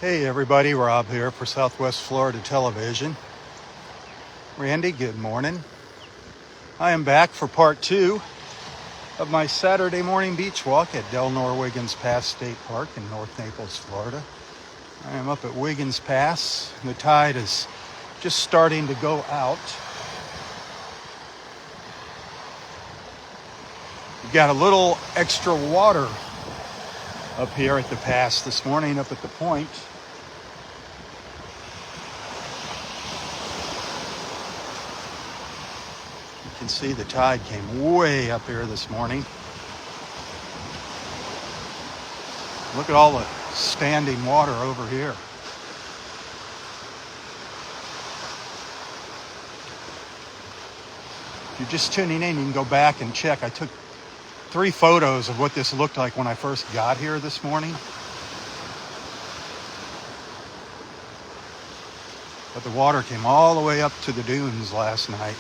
Hey everybody, Rob here for Southwest Florida Television. Randy, good morning. I am back for part 2 of my Saturday morning beach walk at Del Nor Wiggins Pass State Park in North Naples, Florida. I am up at Wiggins Pass. The tide is just starting to go out. We've got a little extra water up here at the pass this morning, up at the point. You can see the tide came way up here this morning. Look at all the standing water over here. If you're just tuning in, you can go back and check. I took 3 photos of what this looked like when I first got here this morning. But the water came all the way up to the dunes last night.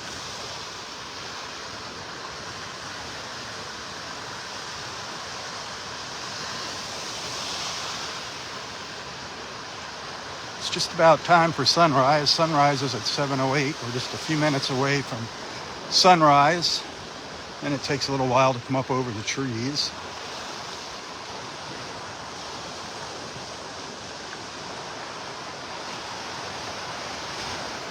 It's just about time for sunrise. Sunrise is at 7:08. We're just a few minutes away from sunrise. And it takes a little while to come up over the trees.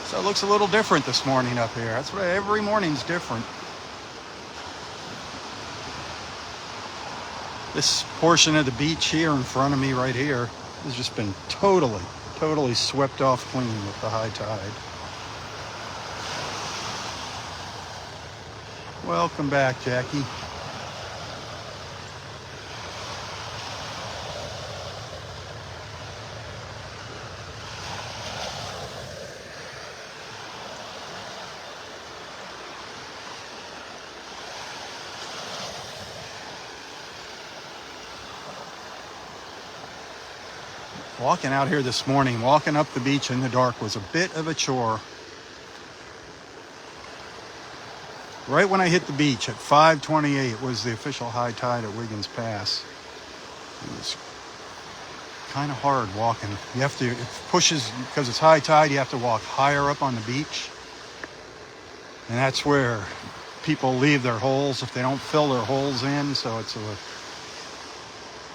So it looks a little different this morning up here. That's what every morning's different. This portion of the beach here in front of me right here has just been totally swept off clean with the high tide. Welcome back, Jackie. Walking out here this morning, walking up the beach in the dark was a bit of a chore. Right when I hit the beach at 5:28 was the official high tide at Wiggins Pass. It was kind of hard walking. You have to, it pushes, because it's high tide, you have to walk higher up on the beach. And that's where people leave their holes if they don't fill their holes in, so it's a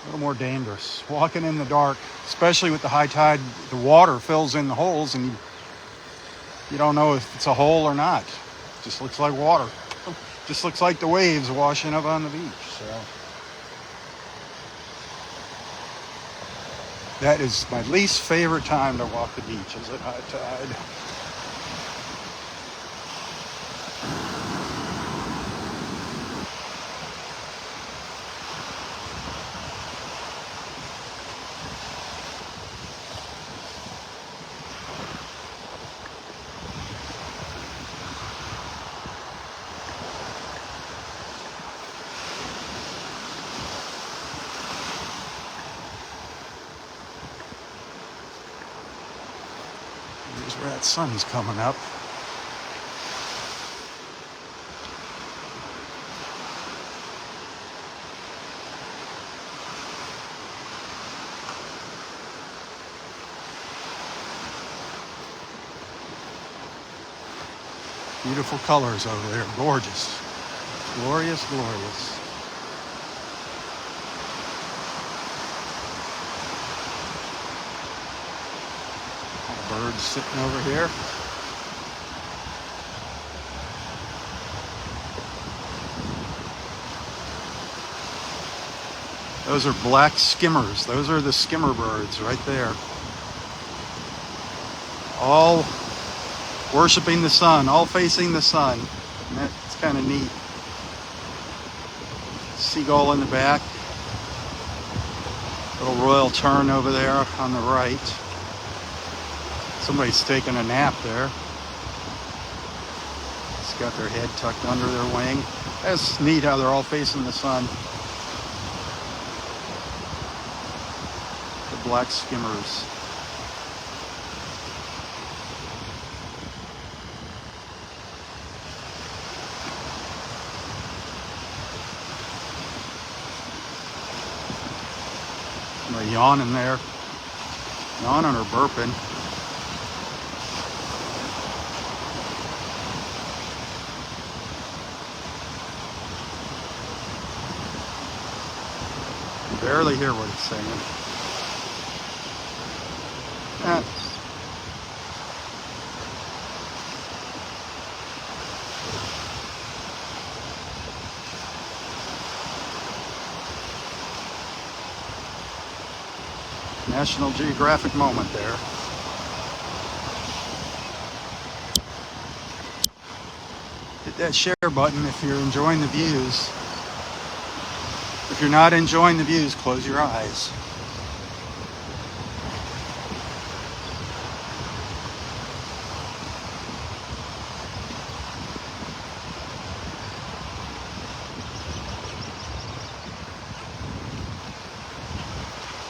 little more dangerous. Walking in the dark, especially with the high tide, the water fills in the holes and you don't know if it's a hole or not. It just looks like water. Just looks like the waves washing up on the beach. So that is my least favorite time to walk the beach, is at high tide. Here's where that sun's coming up. Beautiful colors over there, gorgeous. Glorious, glorious. Birds sitting over here. Those are black skimmers. Those are the skimmer birds right there. All worshiping the sun, all facing the sun. And that's kind of neat. Seagull in the back. Little royal tern over there on the right. Somebody's taking a nap there. It's got their head tucked under their wing. That's neat how they're all facing the sun. The black skimmers. Somebody yawning there. yawning or burping. You barely hear what it's saying. National Geographic moment there. Hit that share button if you're enjoying the views. If you're not enjoying the views, close your eyes.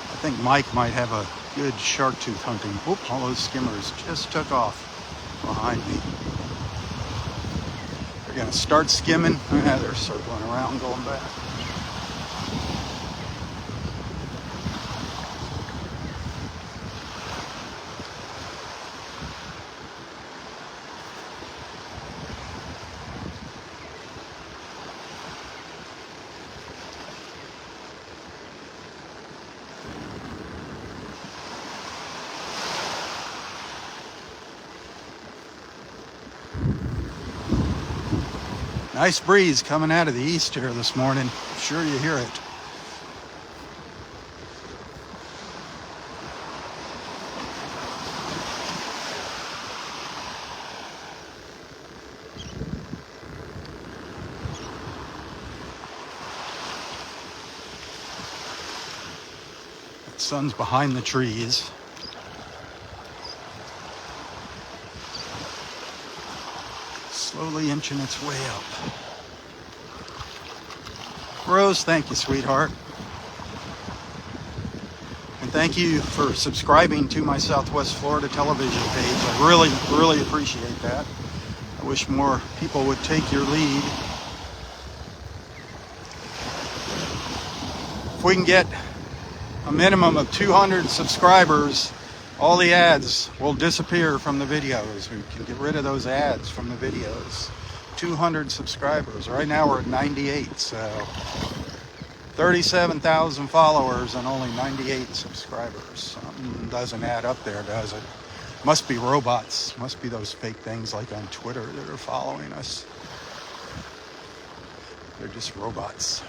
I think Mike might have a good shark tooth hunting. Oop, all those skimmers just took off behind me. They're gonna start skimming. Yeah, they're circling around, going back. Nice breeze coming out of the east here this morning. I'm sure you hear it. The sun's behind the trees. Slowly inching its way up. Rose, thank you, sweetheart. And thank you for subscribing to my Southwest Florida television page. I really, really appreciate that. I wish more people would take your lead. If we can get a minimum of 200 subscribers, all the ads will disappear from the videos. We can get rid of those ads from the videos. 200 subscribers. Right now we're at 98, so 37,000 followers and only 98 subscribers. Something doesn't add up there, does it? Must be robots. Must be those fake things like on Twitter that are following us. They're just robots.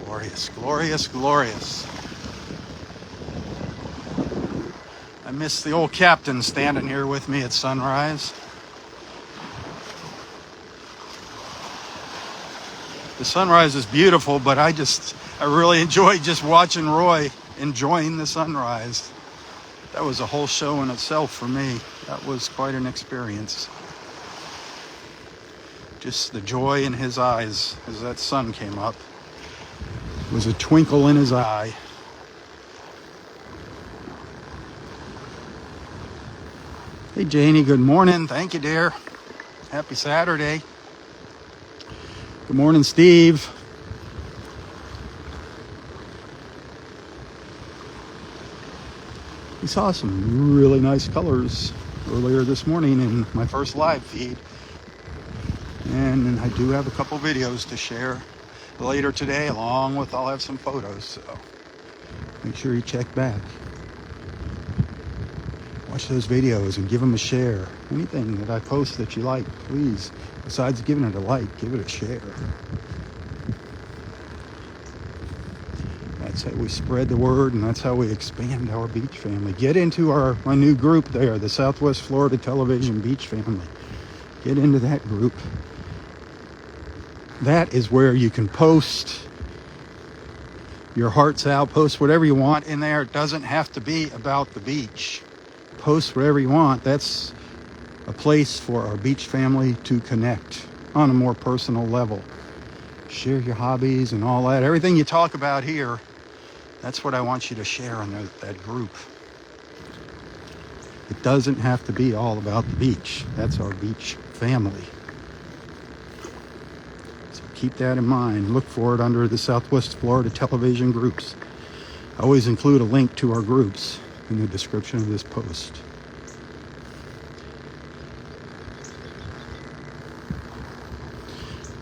Glorious, glorious, glorious. I miss the old captain standing here with me at sunrise. The sunrise is beautiful, but I really enjoy just watching Roy enjoying the sunrise. That was a whole show in itself for me. That was quite an experience. Just the joy in his eyes as that sun came up. It was a twinkle in his eye. Hey Janie, good morning. Thank you, dear. Happy Saturday. Good morning, Steve. We saw some really nice colors earlier this morning in my first live feed. And I do have a couple videos to share later today, along with I'll have some photos, so make sure you check back. Watch those videos and give them a share. Anything that I post that you like, please, besides giving it a like, give it a share. That's how we spread the word, and that's how we expand our beach family. Get into my new group there, the Southwest Florida Television Beach Family. Get into that group. That is where you can post your hearts out, post whatever you want in there. It doesn't have to be about the beach. Post whatever you want. That's a place for our beach family to connect on a more personal level. Share your hobbies and all that. Everything you talk about here, that's what I want you to share in that group. It doesn't have to be all about the beach. That's our beach family. So keep that in mind. Look for it under the Southwest Florida television groups. I always include a link to our groups in the description of this post.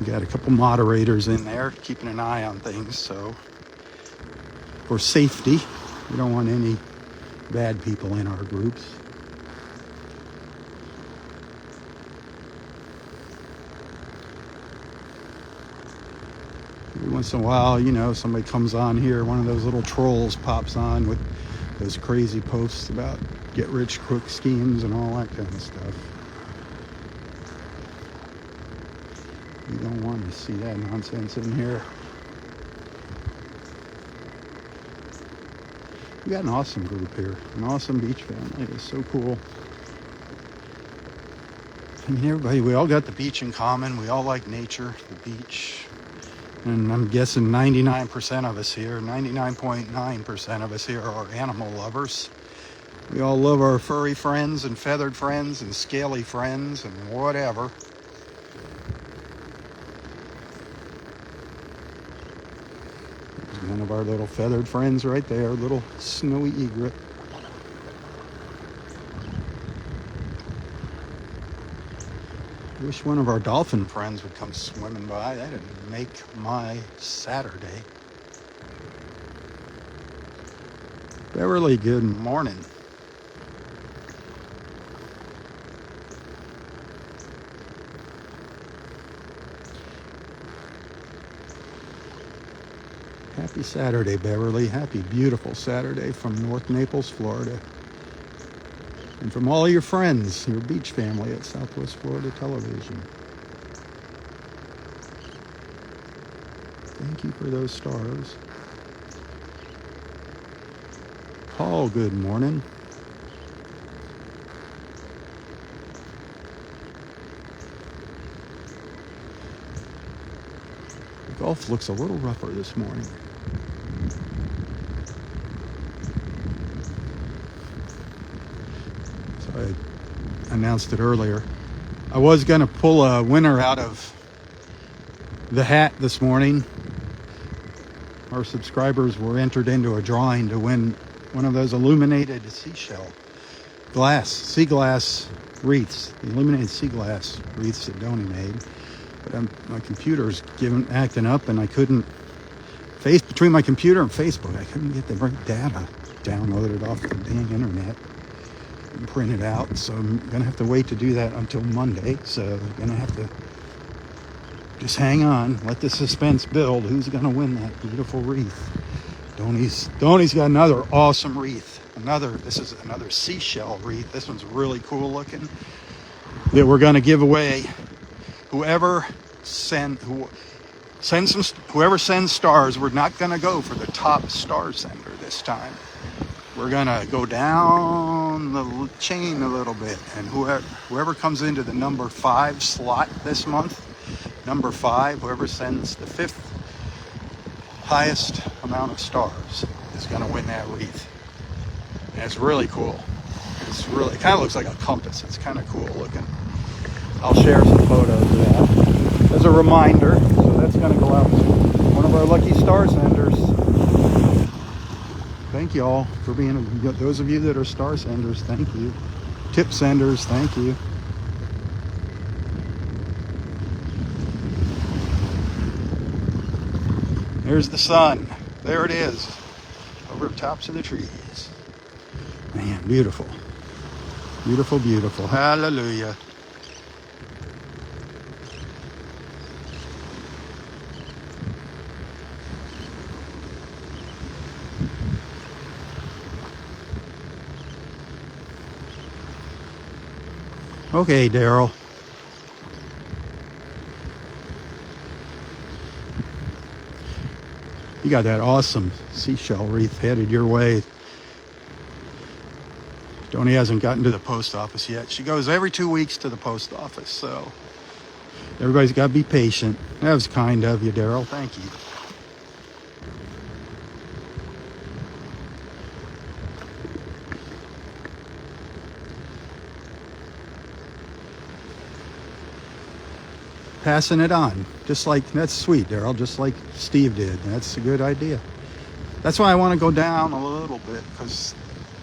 We got a couple moderators in there keeping an eye on things, so for safety, we don't want any bad people in our groups. Every once in a while, you know, somebody comes on here, one of those little trolls pops on with those crazy posts about get-rich-quick schemes and all that kind of stuff. You don't want to see that nonsense in here. We got an awesome group here, an awesome beach family. It's so cool. I mean, everybody, we all got the beach in common. We all like nature, the beach. And I'm guessing 99% of us here, 99.9% of us here are animal lovers. We all love our furry friends and feathered friends and scaly friends and whatever. There's one of our little feathered friends right there, little snowy egret. I wish one of our dolphin friends would come swimming by. That'd make my Saturday. Beverly, good morning. Happy Saturday, Beverly. Happy, beautiful Saturday from North Naples, Florida. And from all your friends, your beach family at Southwest Florida Television. Thank you for those stars. Paul, good morning. The Gulf looks a little rougher this morning. I announced it earlier. I was going to pull a winner out of the hat this morning. Our subscribers were entered into a drawing to win one of those illuminated sea glass wreaths, the illuminated sea glass wreaths that Donnie made. But my computer's acting up, and I couldn't between my computer and Facebook, I couldn't get the right data downloaded off the dang internet and print it out. So I'm gonna have to wait to do that until Monday. So I'm gonna have to just hang on, let the suspense build. Who's gonna win that beautiful wreath? Donnie's got another awesome wreath. This is another seashell wreath. This one's really cool looking. That we're gonna give away. Whoever sends stars, we're not gonna go for the top star sender this time. We're gonna go down the chain a little bit, and whoever comes into the number 5 slot this month, number 5, whoever sends the 5th highest amount of stars is gonna win that wreath. And it's really cool. It kind of looks like a compass. It's kind of cool looking. I'll share some photos of that as a reminder. So that's gonna go out to one of our lucky star senders. Thank you all for being, those of you that are star senders, thank you. Tip senders, thank you. There's the sun. There it is. Over the tops of the trees. Man, beautiful. Beautiful, beautiful. Hallelujah. Okay, Daryl. You got that awesome seashell wreath headed your way. Tony hasn't gotten to the post office yet. She goes every 2 weeks to the post office, so everybody's got to be patient. That was kind of you, Daryl. Thank you. Passing it on, just like, that's sweet, Daryl, just like Steve did. That's a good idea. That's why I want to go down a little bit, because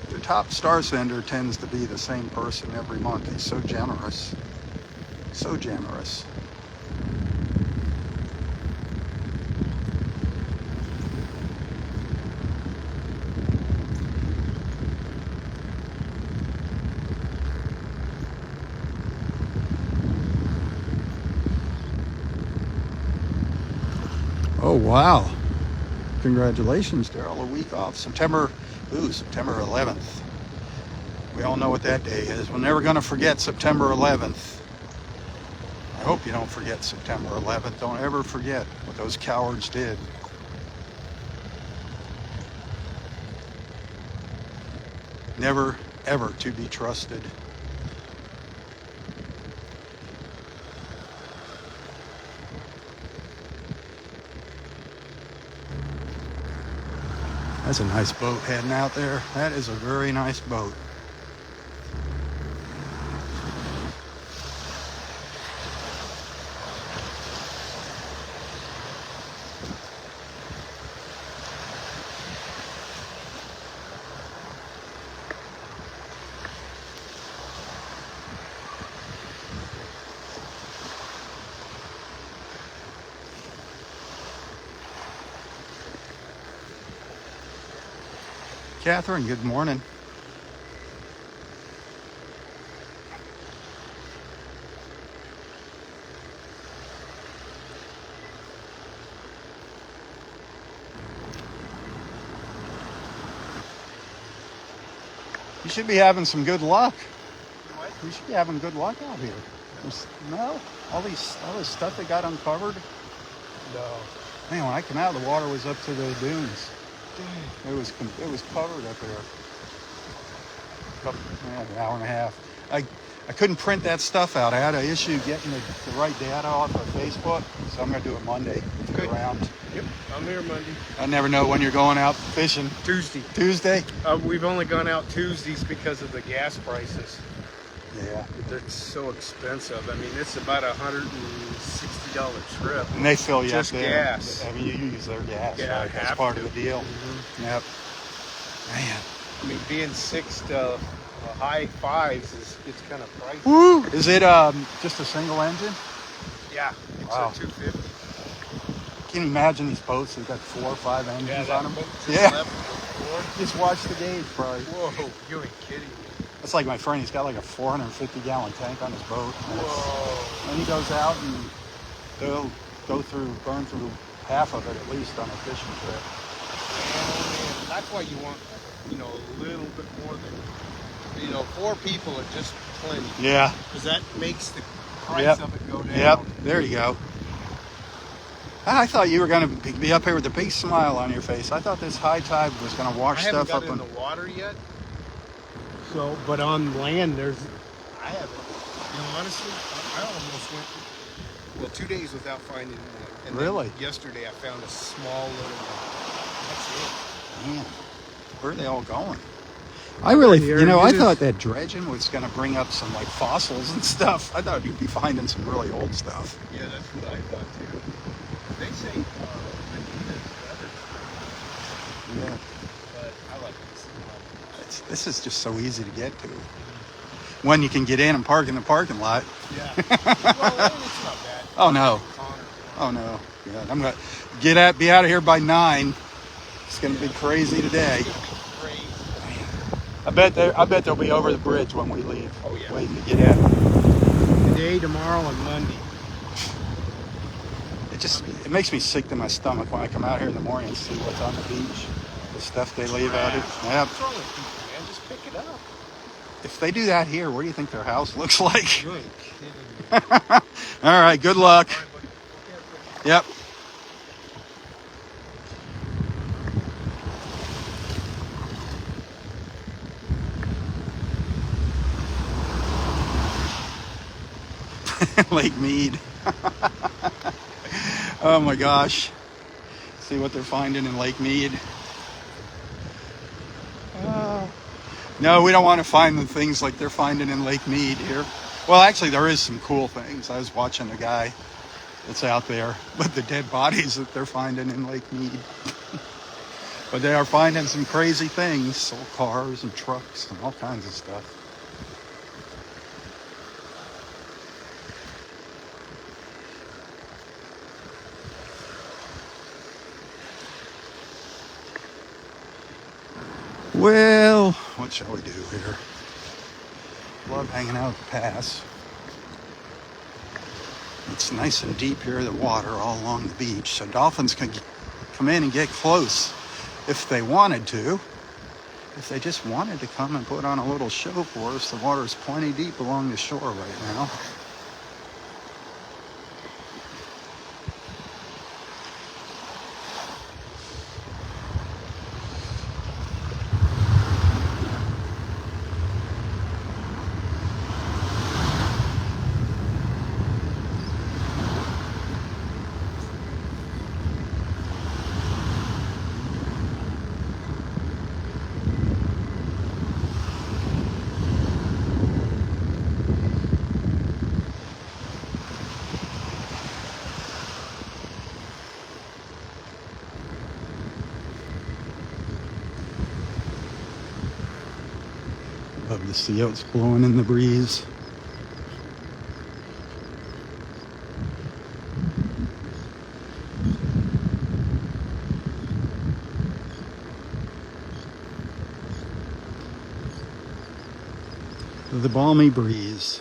the top star sender tends to be the same person every month. He's so generous. So generous. Oh, wow. Congratulations, Daryl. A week off. September 11th. We all know what that day is. We're never going to forget September 11th. I hope you don't forget September 11th. Don't ever forget what those cowards did. Never, ever to be trusted. That's a nice boat heading out there. That is a very nice boat. Catherine, good morning. You should be having some good luck. What? You should be having good luck out here. No, all this stuff that got uncovered. No. Man, when I came out, the water was up to the dunes. It was covered up there. An hour and a half. I couldn't print that stuff out. I had an issue getting the right data off of Facebook, so I'm going to do it Monday. Good. Around. Yep, I'm here Monday. I never know when you're going out fishing. Tuesday? We've only gone out Tuesdays because of the gas prices. Yeah. They're so expensive. I mean, it's about $160 trip. And they fill you just up there. Gas. I mean, you use their gas, Yeah, right? That's part of the deal. Mm-hmm. Yep. Man. I mean, being 6 to high 5s it's kind of pricey. Woo! Is it just a single engine? Yeah, it's Wow. a 250. Can you imagine these boats that got 4 or 5 engines on them? Yeah. Just watch the gauge, probably. Whoa, you ain't kidding me. That's like my friend. He's got like a 450-gallon tank on his boat. Whoa. And he goes out and they'll burn through half of it at least on a fishing trip. And that's why you want, a little bit more than, 4 people are just plenty. Yeah. Because that makes the price of it go down. Yep. There you go. I thought you were going to be up here with a big smile on your face. I thought this high tide was going to wash stuff up. I haven't got in the water yet. So, but on land, I haven't. Honestly, I almost went, 2 days without finding one. And really? Then yesterday, I found a small little one. That's it. Man, where are they all going? I really, I thought that dredging was going to bring up some like fossils and stuff. I thought you'd be finding some really old stuff. Yeah, that's what I thought too. They say Yeah. but I like this. This is just so easy to get to. When you can get in and park in the parking lot. Yeah. Well, it's not bad. Oh no. Oh no. Yeah, I'm gonna be out of here by 9. It's gonna be crazy today. I bet they'll be over the bridge when we leave. Oh yeah. Waiting to get in. Today, tomorrow, and Monday. It makes me sick to my stomach when I come out here in the morning and see what's on the beach. The stuff they leave out here. Yep. What's wrong with people, man? Just pick it up. If they do that here, what do you think their house looks like? You ain't kidding me. All right, good luck. All right, buddy. Yep. Lake Mead. Oh my gosh. See what they're finding in Lake Mead. No, we don't want to find the things like they're finding in Lake Mead here. Well, actually, there is some cool things. I was watching a guy that's out there, but the dead bodies that they're finding in Lake Mead. But they are finding some crazy things, old cars and trucks and all kinds of stuff. Well, what shall we do here? Love hanging out at the pass. It's nice and deep here, the water all along the beach, so dolphins can come in and get close if they wanted to. If they just wanted to come and put on a little show for us, the water is plenty deep along the shore right now. Love to see how it's blowing in the breeze. The balmy breeze.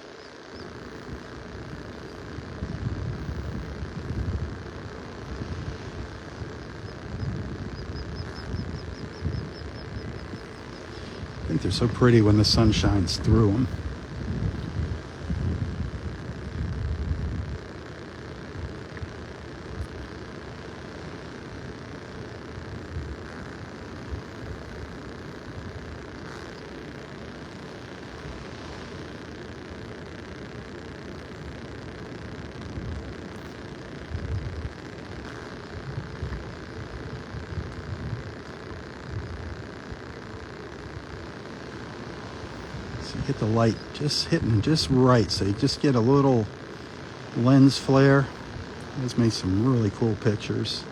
I think they're so pretty when the sun shines through them. So you get the light just hitting just right, so you just get a little lens flare. This makes some really cool pictures.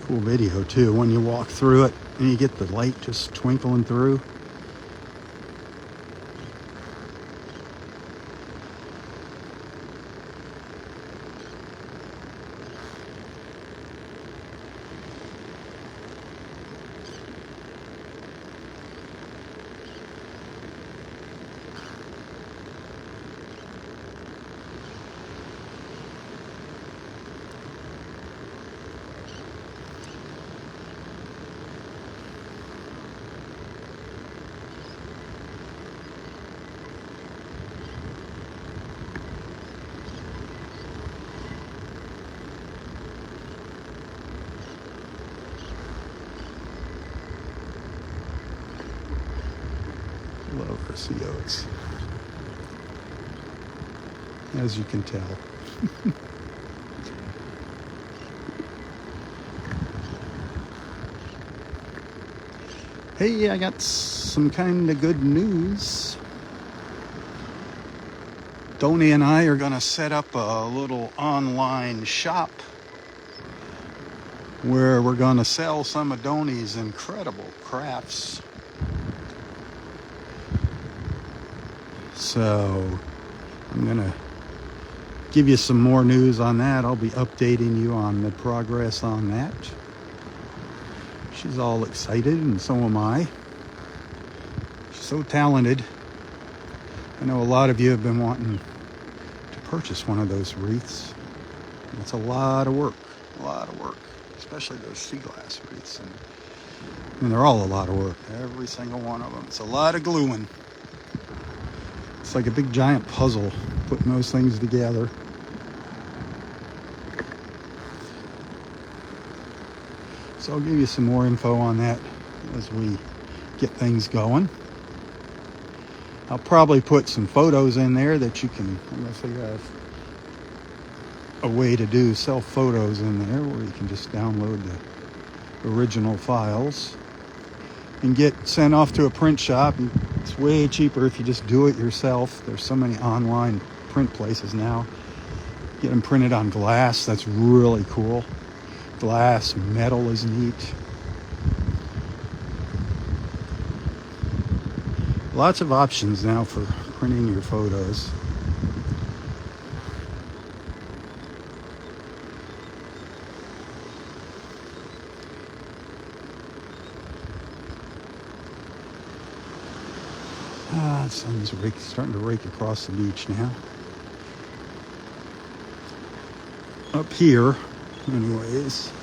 Cool video too when you walk through it and you get the light just twinkling through. Love her sea oats, as you can tell. Hey, I got some kind of good news. Donnie and I are going to set up a little online shop where we're going to sell some of Donnie's incredible crafts. So I'm going to give you some more news on that. I'll be updating you on the progress on that. She's all excited, and so am I. She's so talented. I know a lot of you have been wanting to purchase one of those wreaths. It's a lot of work, a lot of work. especially those sea glass wreaths. And they're all a lot of work, every single one of them. It's a lot of gluing. It's like a big giant puzzle, putting those things together. So I'll give you some more info on that as we get things going. I'll probably put some photos in there that you can, unless they have a way to do self photos in there where you can just download the original files and get sent off to a print shop. It's way cheaper if you just do it yourself. There's so many online print places now. Get them printed on glass. That's really cool. Glass, metal is neat. Lots of options now for printing your photos. The sun's starting to rake across the beach now. Up here, anyways.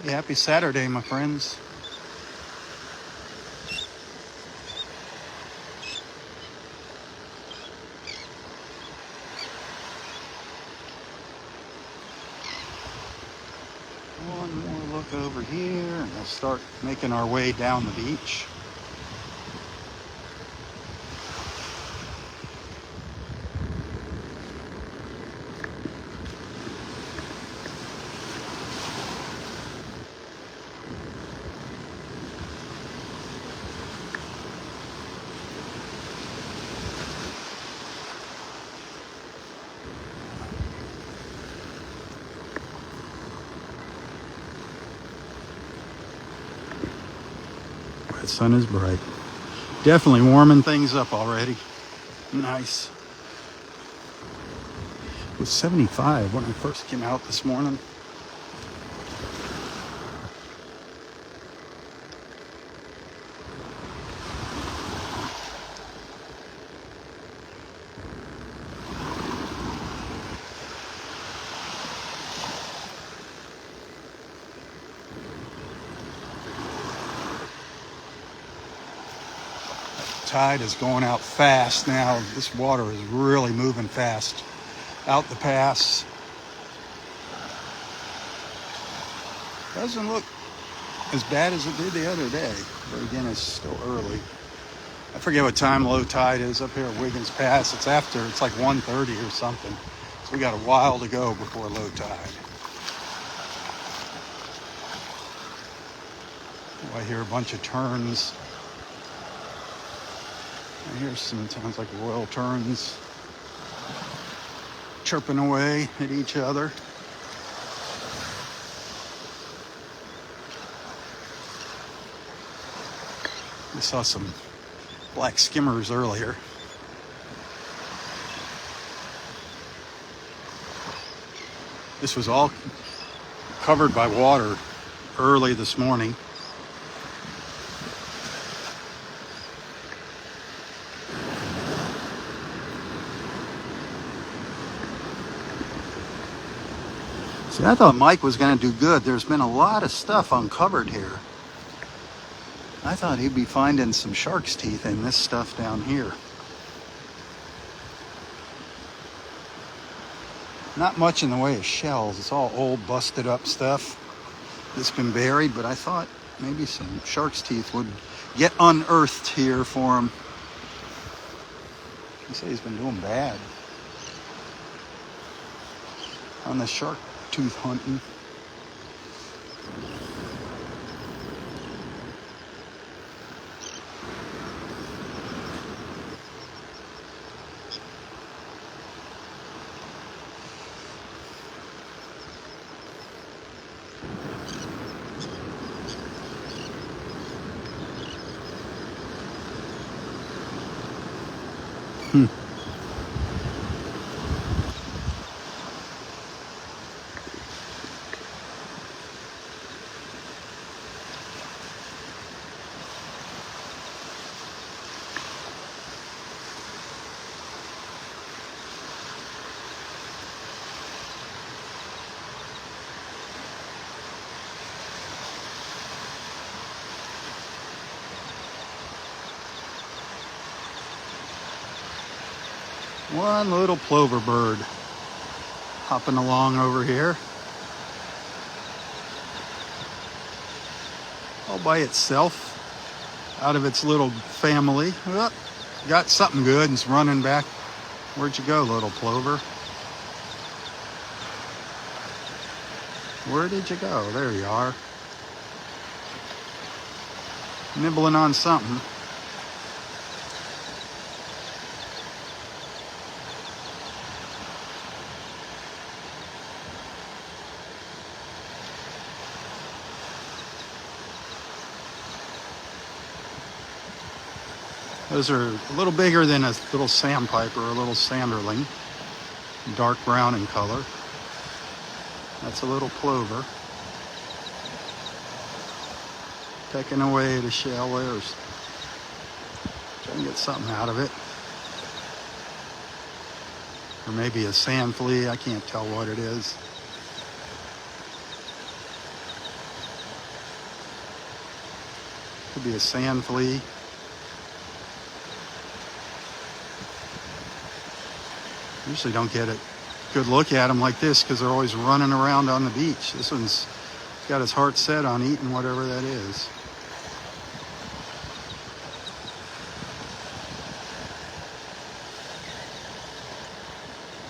Hey, happy Saturday, my friends. One more look over here, and we'll start making our way down the beach. The sun is bright. Definitely warming things up already. Nice. It was 75 when I first came out this morning. Tide is going out fast now. This water is really moving fast out the pass. Doesn't look as bad as it did the other day, but again, it's still early. I forget what time low tide is up here at Wiggins Pass. It's like 1:30 or something. So we got a while to go before low tide. Oh, I hear a bunch of terns. I hear sounds like royal terns chirping away at each other. We saw some black skimmers earlier. This was all covered by water early this morning. See, I thought Mike was going to do good. There's been a lot of stuff uncovered here. I thought he'd be finding some shark's teeth in this stuff down here. Not much in the way of shells. It's all old, busted up stuff that's been buried, but I thought maybe some shark's teeth would get unearthed here for him. He said he's been doing bad on the shark tooth hunting. One little plover bird hopping along over here. All by itself, out of its little family. Oh, got something good and it's running back. Where'd you go, little plover? Where did you go? There you are. Nibbling on something. Those are a little bigger than a little sandpiper or a little sanderling. Dark brown in color. That's a little plover. Pecking away at a shell there. Trying to get something out of it. Or maybe a sand flea. I can't tell what it is. Could be a sand flea. Usually don't get a good look at them like this because they're always running around on the beach. This one's got his heart set on eating whatever that is.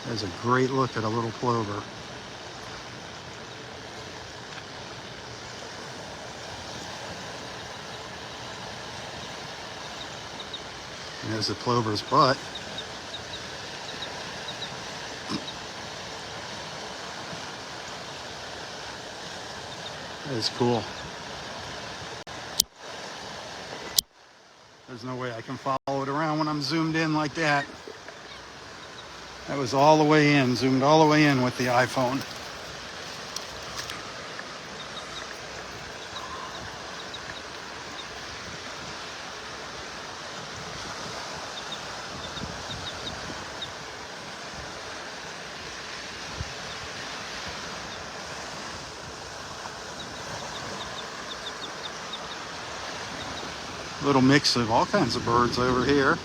There's a great look at a little plover. And there's the plover's butt. That is cool. There's no way I can follow it around when I'm zoomed in like that. That was all the way in, zoomed all the way in with the iPhone. Little mix of all kinds of birds over here.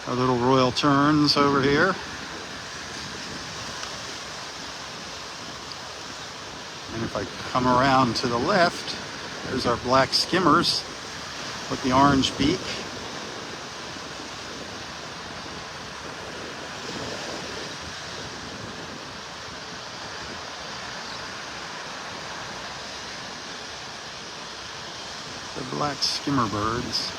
Our little royal terns over here. And if I come around to the left, there's our black skimmers with the orange beak. The black skimmer birds.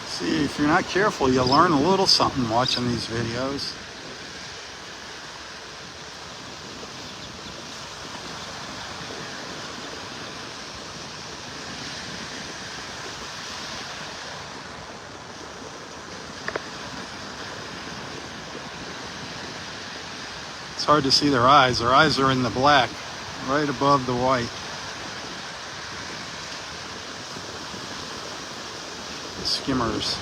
See, if you're not careful, you'll learn a little something watching these videos. It's hard to see their eyes. Their eyes are in the black, right above the white. The skimmers.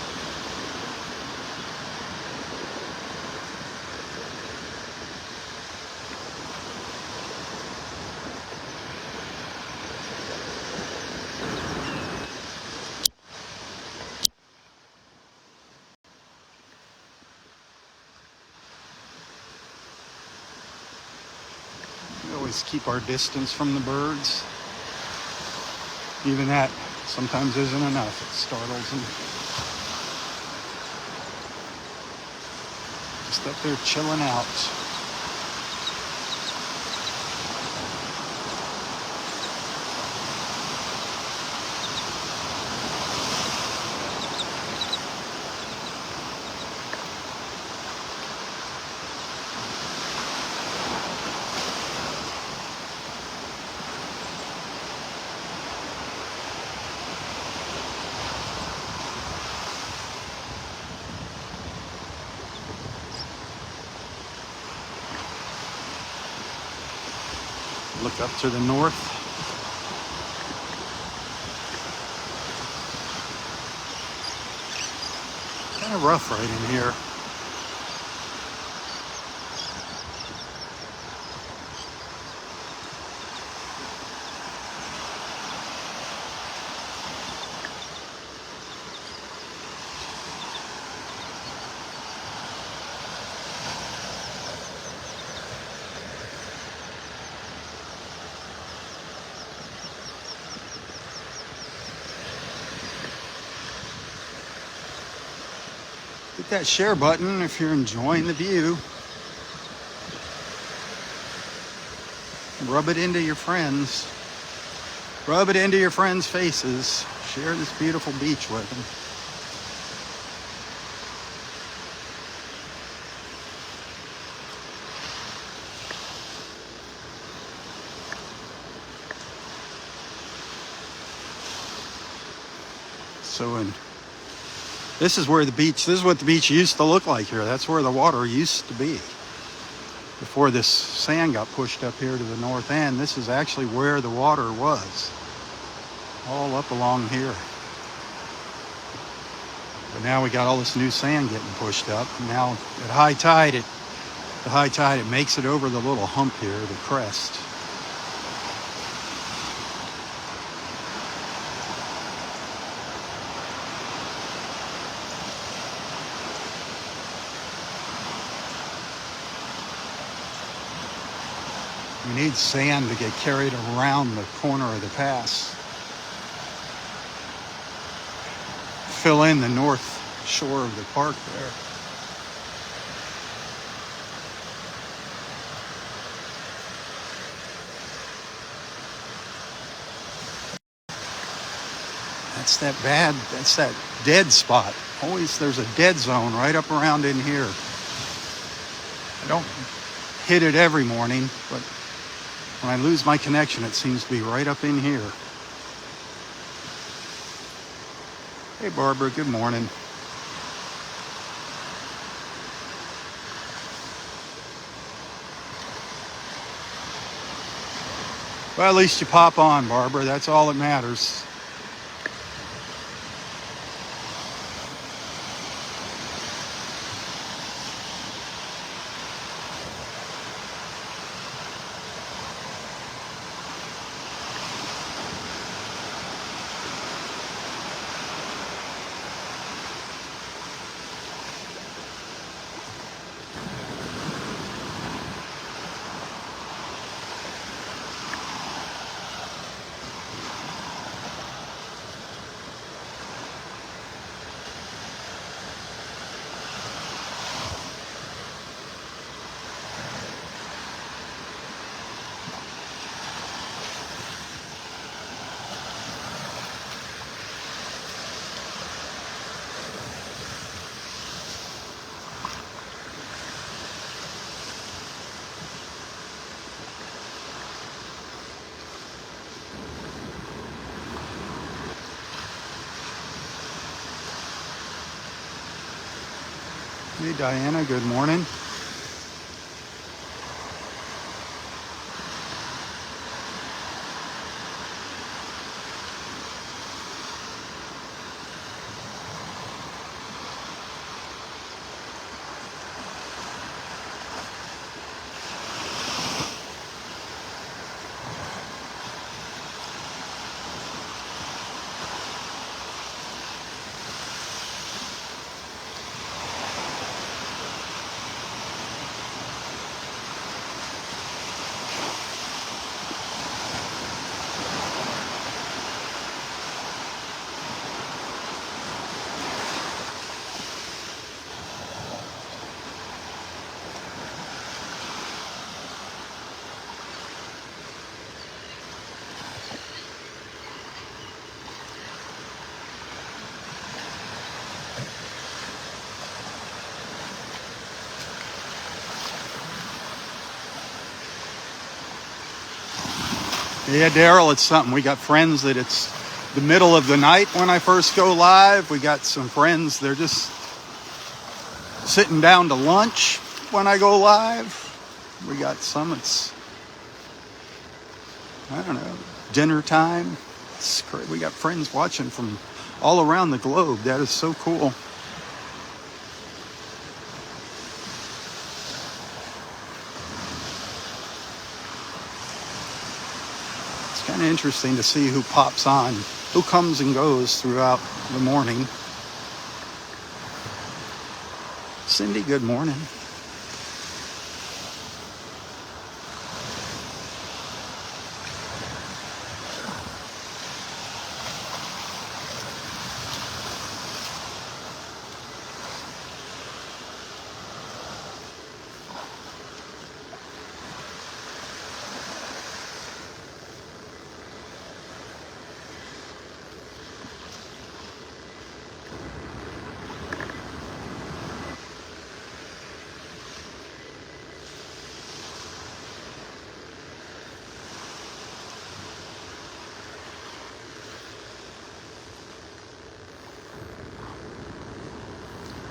Always keep our distance from the birds. Even that sometimes isn't enough. It startles them. Just up there chilling out. Look up to the north. Kind of rough right in here. Hit that share button if you're enjoying the view. Rub it into your friends. Rub it into your friends' faces. Share this beautiful beach with them. This is where the beach, this is what the beach used to look like here. That's where the water used to be. Before this sand got pushed up here to the north end, this is actually where the water was. All up along here. But now we got all this new sand getting pushed up. Now at high tide, it makes it over the little hump here, the crest. We need sand to get carried around the corner of the pass. Fill in the north shore of the park there. That's that dead spot. Always there's a dead zone right up around in here. I don't hit it every morning, but when I lose my connection, it seems to be right up in here. Hey, Barbara, good morning. Well, at least you pop on, Barbara. That's all that matters. Hey, Diana, good morning. Yeah, Daryl, it's something. We got friends that it's the middle of the night when I first go live. We got some friends, they're just sitting down to lunch when I go live. We got some, it's, I don't know, dinner time. It's great. We got friends watching from all around the globe. That is so cool. Kind of interesting to see who pops on, who comes and goes throughout the morning. Cindy, good morning.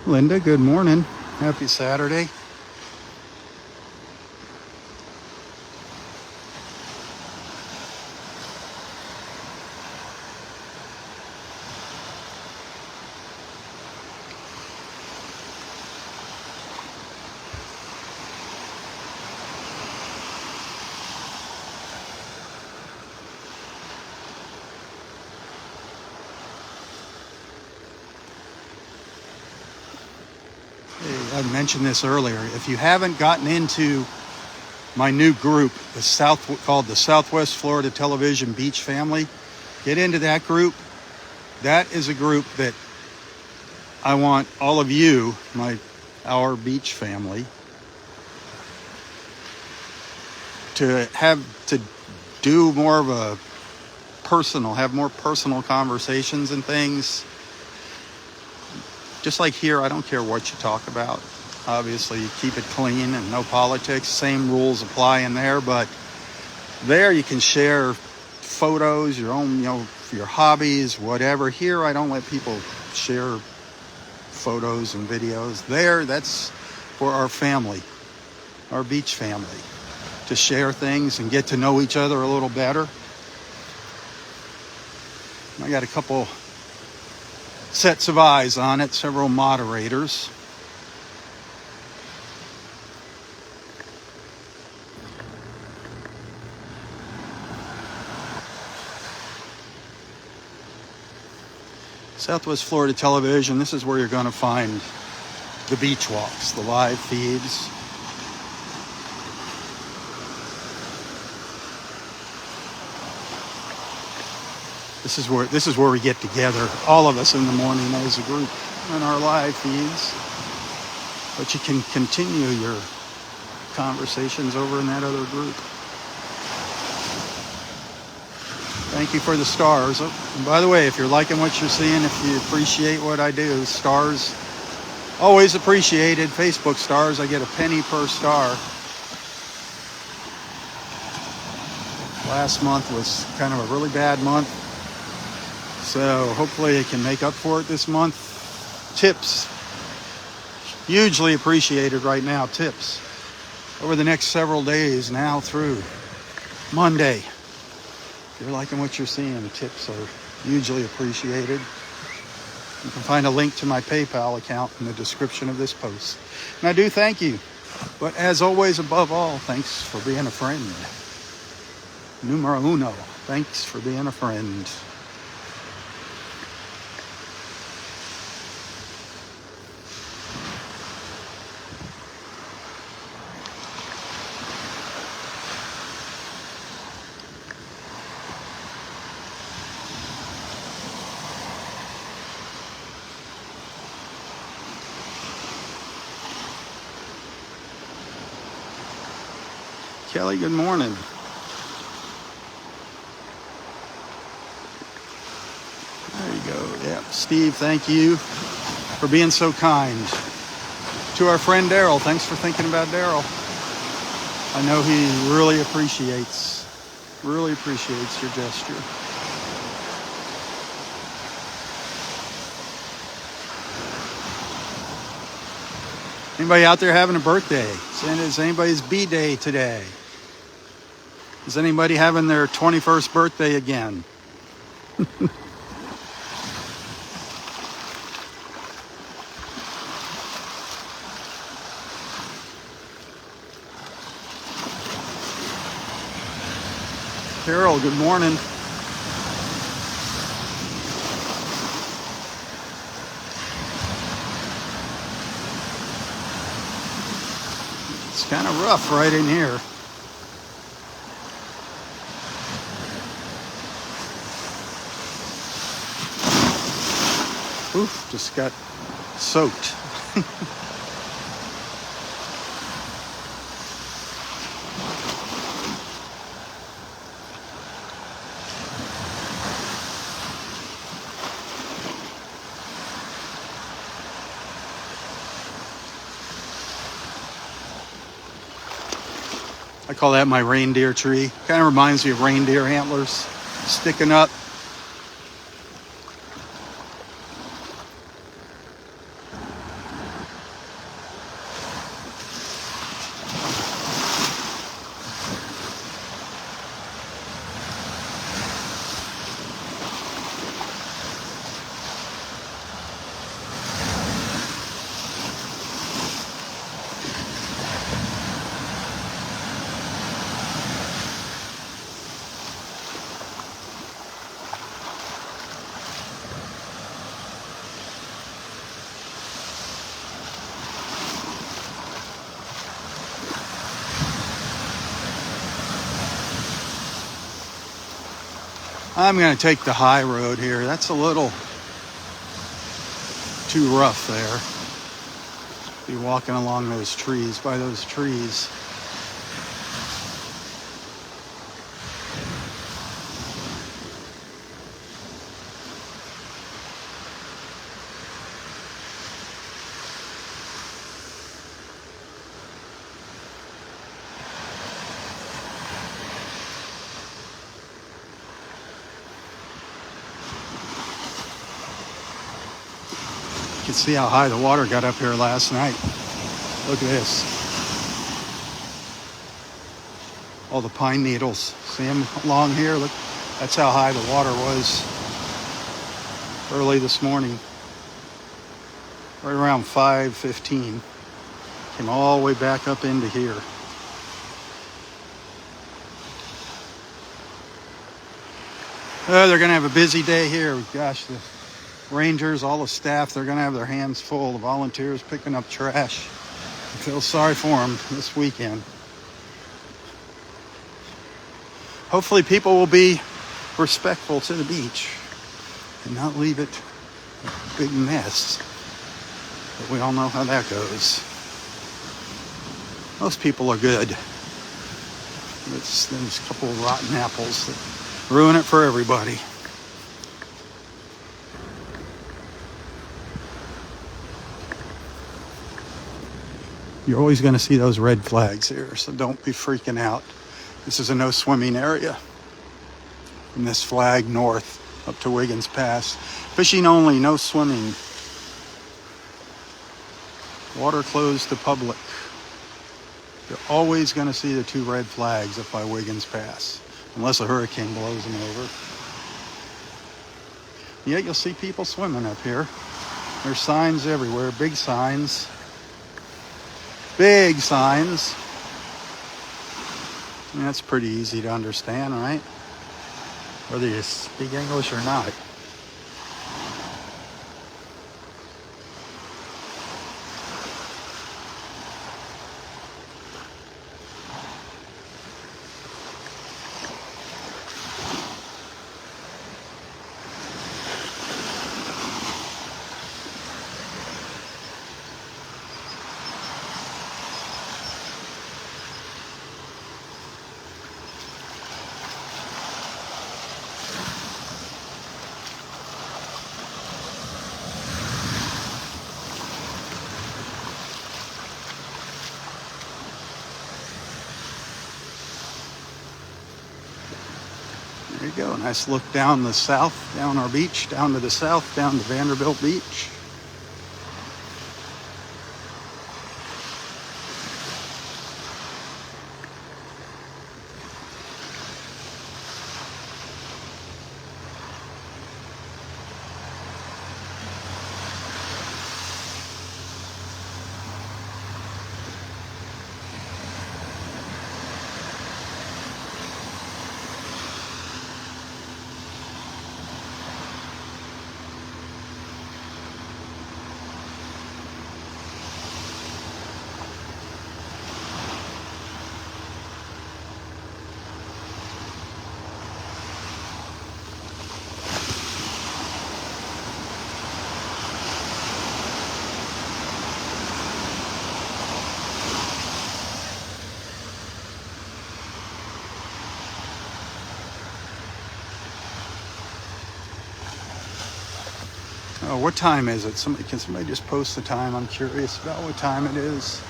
Linda, good morning. Happy Saturday. I mentioned this earlier. If you haven't gotten into my new group, called the Southwest Florida Television Beach Family, get into that group. That is a group that I want all of you, our beach family, to do more of a have more personal conversations and things. Just like here, I don't care what you talk about. Obviously, you keep it clean and no politics. Same rules apply in there, but there you can share photos, your own, for your hobbies, whatever. Here, I don't let people share photos and videos. There, that's for our family, our beach family, to share things and get to know each other a little better. I got a couple sets of eyes on it, several moderators. Southwest Florida Television, this is where you're going to find the beach walks, the live feeds. This is where we get together, all of us in the morning as a group on our live feeds. But you can continue your conversations over in that other group. Thank you for the stars. Oh, and by the way, if you're liking what you're seeing, if you appreciate what I do, stars, always appreciated. Facebook stars, I get a penny per star. Last month was kind of a really bad month. So hopefully I can make up for it this month. Tips, hugely appreciated right now, tips. Over the next several days now through Monday. If you're liking what you're seeing, tips are hugely appreciated. You can find a link to my PayPal account in the description of this post. And I do thank you. But as always, above all, thanks for being a friend. Numero uno, thanks for being a friend. Kelly, good morning. There you go. Yeah, Steve, thank you for being so kind. To our friend Daryl, thanks for thinking about Daryl. I know he really appreciates your gesture. Anybody out there having a birthday? Is anybody's B-Day today? Is anybody having their 21st birthday again? Carol, good morning. It's kind of rough right in here. Oof, just got soaked. I call that my reindeer tree. Kind of reminds me of reindeer antlers sticking up. I'm going to take the high road here. That's a little too rough there. Be walking along those trees, by those trees. You can see how high the water got up here last night. Look at this. All the pine needles. See them along here? Look, that's how high the water was early this morning. Right around 5:15. Came all the way back up into here. They're going to have a busy day here. Gosh, the rangers, all the staff, they're going to have their hands full. The volunteers picking up trash. I feel sorry for them this weekend. Hopefully people will be respectful to the beach and not leave it a big mess. But we all know how that goes. Most people are good. There's a couple of rotten apples that ruin it for everybody. You're always going to see those red flags here, so don't be freaking out. This is a no swimming area. From this flag north up to Wiggins Pass. Fishing only, no swimming. Water closed to public. You're always going to see the 2 red flags up by Wiggins Pass, unless a hurricane blows them over. Yet you'll see people swimming up here. There's signs everywhere, big signs. Big signs. And that's pretty easy to understand, right? Whether you speak English or not. There you go. Nice look down the south, down our beach, down to the south, down to Vanderbilt Beach. Oh, what time is it? Can somebody just post the time? I'm curious about what time it is.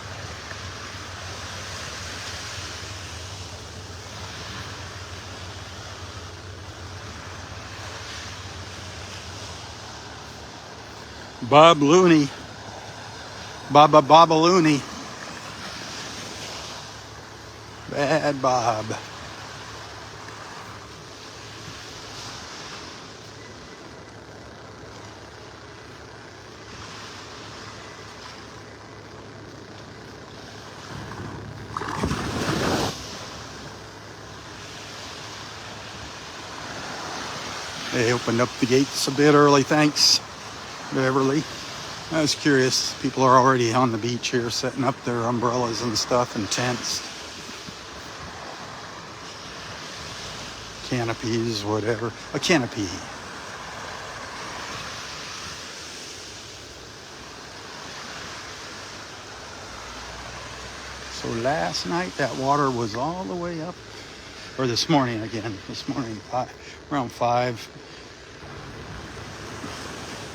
Bob Looney. Baba Looney. Bad Bob. They opened up the gates a bit early, thanks, Beverly. I was curious. People are already on the beach here setting up their umbrellas and stuff and tents. canopies, whatever. A canopy. So last night that water was all the way up, or this morning again, around 5,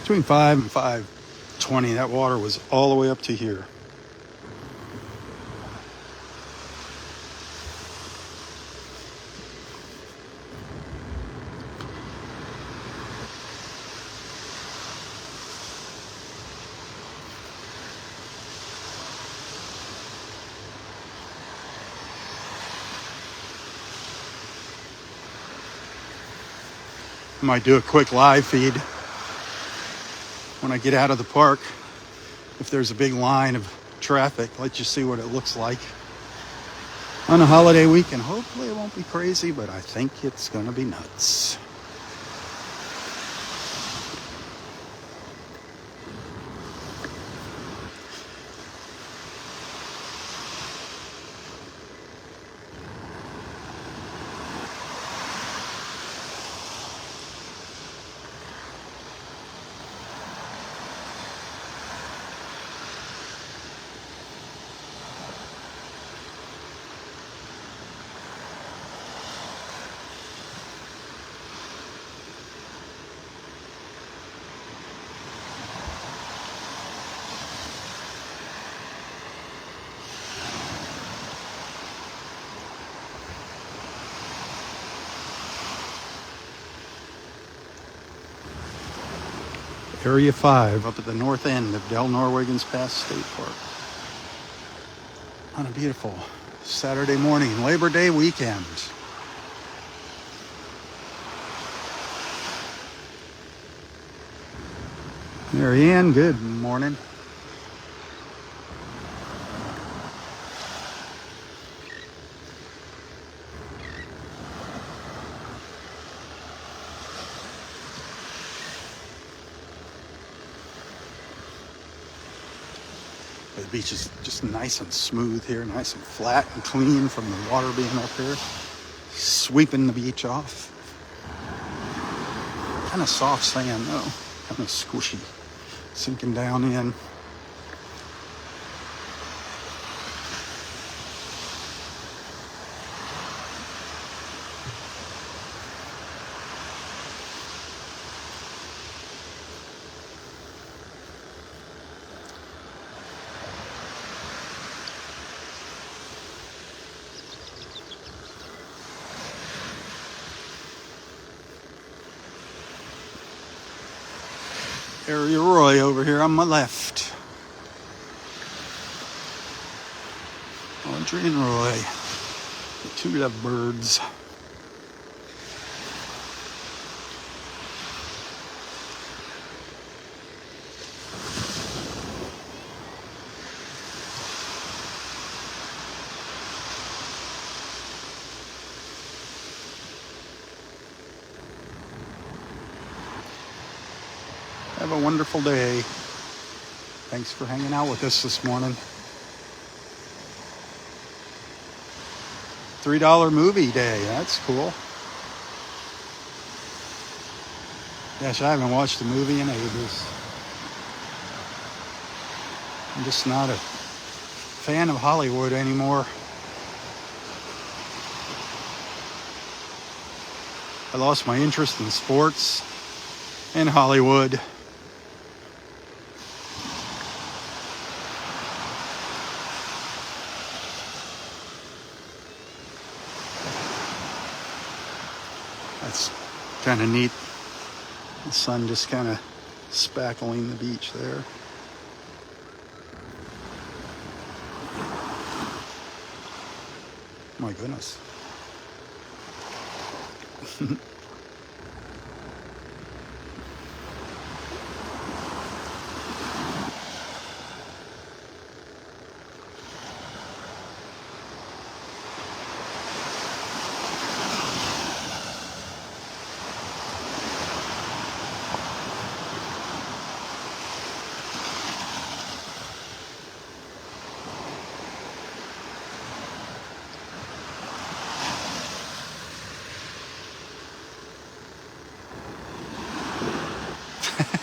between 5 and 5:20, that water was all the way up to here. I might do a quick live feed when I get out of the park. If there's a big line of traffic, let you see what it looks like on a holiday weekend. Hopefully it won't be crazy, but I think it's gonna be nuts. Area 5 up at the north end of Del Norwegians Pass State Park on a beautiful Saturday morning, Labor Day weekend. Marianne, good morning. The beach is just nice and smooth here, nice and flat and clean from the water being up here, sweeping the beach off. Kind of soft sand though, kind of squishy, sinking down in. Area Roy over here on my left. Audrey and Roy, the two lovebirds. Have a wonderful day. Thanks for hanging out with us this morning. $3 movie day. That's cool. Gosh, I haven't watched a movie in ages. I'm just not a fan of Hollywood anymore. I lost my interest in sports and Hollywood. That's kind of neat. The sun just kind of spackling the beach there. My goodness.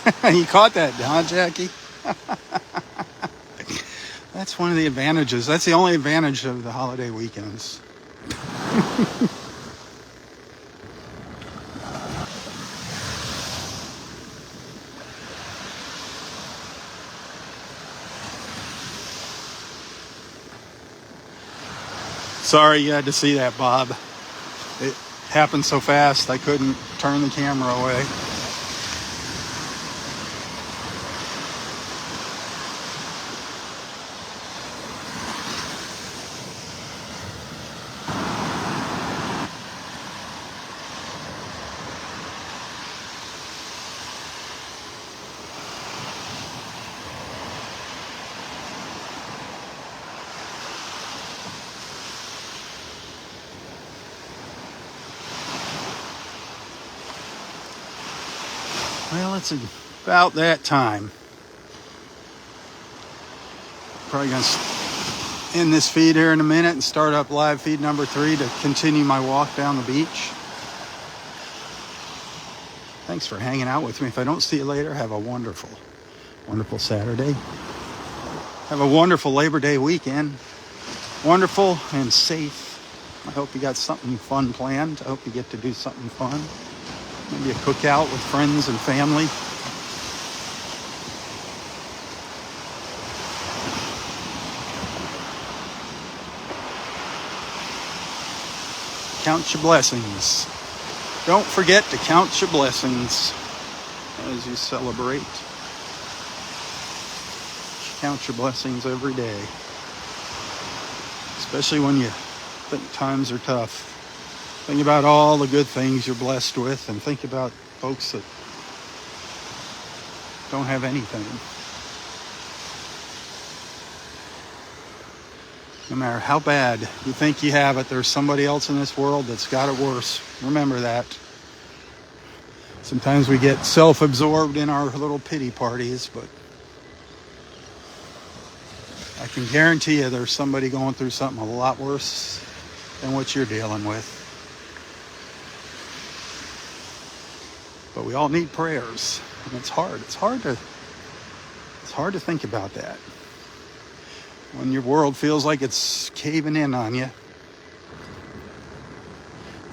You caught that, huh, Jackie? That's one of the advantages. That's the only advantage of the holiday weekends. Sorry you had to see that, Bob. It happened so fast I couldn't turn the camera away. Well, it's about that time. Probably going to end this feed here in a minute and start up live feed number 3 to continue my walk down the beach. Thanks for hanging out with me. If I don't see you later, have a wonderful, wonderful Saturday. Have a wonderful Labor Day weekend. Wonderful and safe. I hope you got something fun planned. I hope you get to do something fun. Maybe a cookout with friends and family. Count your blessings. Don't forget to count your blessings as you celebrate. Count your blessings every day. Especially when you think times are tough. Think about all the good things you're blessed with, and think about folks that don't have anything. No matter how bad you think you have it, there's somebody else in this world that's got it worse. Remember that. Sometimes we get self-absorbed in our little pity parties, but I can guarantee you there's somebody going through something a lot worse than what you're dealing with. But we all need prayers, and it's hard. It's hard to think about that. When your world feels like it's caving in on you,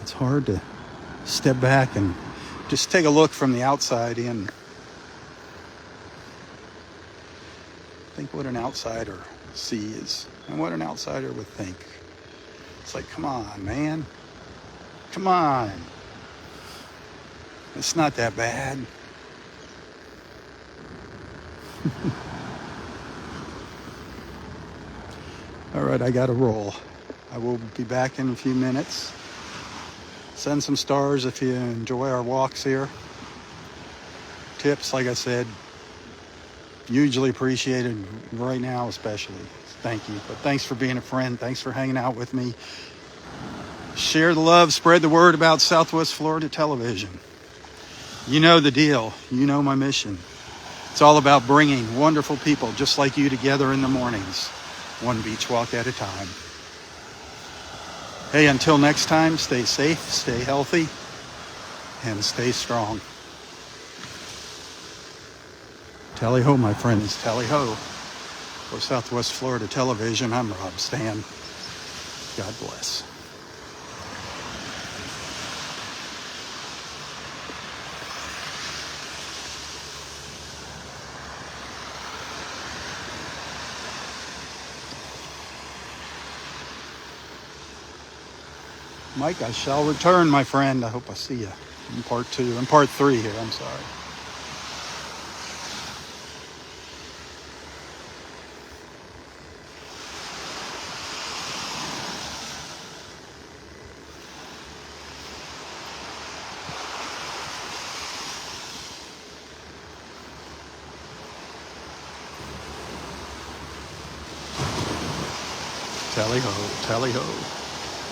it's hard to step back and just take a look from the outside in. Think what an outsider sees and what an outsider would think. It's like, come on, man. Come on. It's not that bad. All right, I got to roll. I will be back in a few minutes. Send some stars if you enjoy our walks here. Tips, like I said, hugely appreciated right now especially. Thank you. But thanks for being a friend. Thanks for hanging out with me. Share the love, spread the word about Southwest Florida television. You know the deal. You know my mission. It's all about bringing wonderful people just like you together in the mornings, one beach walk at a time. Hey, until next time, stay safe, stay healthy, and stay strong. Tally-ho, my friends, tally-ho. For Southwest Florida Television, I'm Robb Stan. God bless. Mike, I shall return, my friend. I hope I see you in part 2, in part 3 here, I'm sorry. Tally-ho, tally-ho.